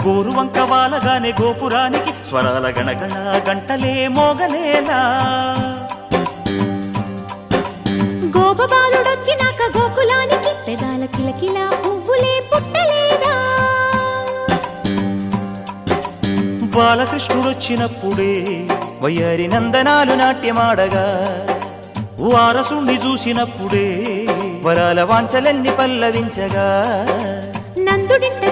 గోరువంక వాలగానే గోపురానికి స్వరాల గణగణ గంటలే మోగలేలా గోపబాలుడొచ్చినాక గోకులానికి పెదాల కిలకిల పువ్వులే పుట్టలేదా బాలకృష్ణుడొచ్చినప్పుడే వయ్యారి నందనాలు నాట్యమాడగా వారసుణ్ణి చూసినప్పుడే వరాల వాంఛలన్నీ పల్లవించగా నందుడింట